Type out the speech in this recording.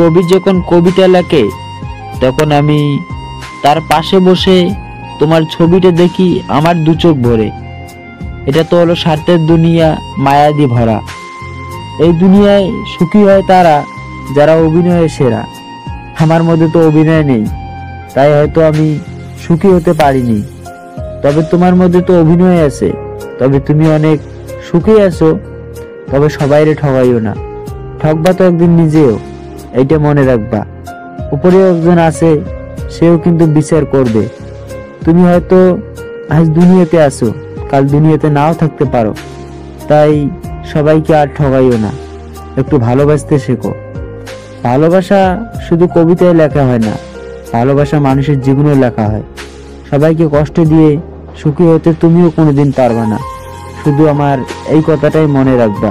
কবি যখন কবিতা লেখে তখন আমি তার পাশে বসে তোমার ছবিটা দেখি, আমার দু চোখ ভরে। এটা তো হলো স্বার্থের দুনিয়া, মায়া দিয়ে ভরা। এই দুনিয়ায় সুখী হয় তারা যারা অভিনয়ে সেরা। আমার মধ্যে তো অভিনয় নেই, তাই হয়তো আমি সুখী হতে পারিনি। তবে তোমার মধ্যে তো অভিনয় আছে, তবে তুমি অনেক সুখী আছো। তবে সবাইরে ঠগাইও না, ঠকবা তো একদিন নিজেও, এইটা মনে রাখবা। উপরেও একজন আছে, সেও কিন্তু বিচার করবে। তুমি হয়তো আজ দুনিয়াতে আছো, কাল দুনিয়াতে নাও থাকতে পারো। তাই সবাইকে আর ঠগাইও না, একটু ভালোবাসতে শেখো। ভালোবাসা শুধু কবিতায় লেখা হয় না, ভালোবাসা মানুষের জীবনেও লেখা হয়। সবাইকে কষ্ট দিয়ে সুখী হতে তুমিও কোনোদিন পারবা না। শুধু আমার এই কথাটাই মনে রাখবা।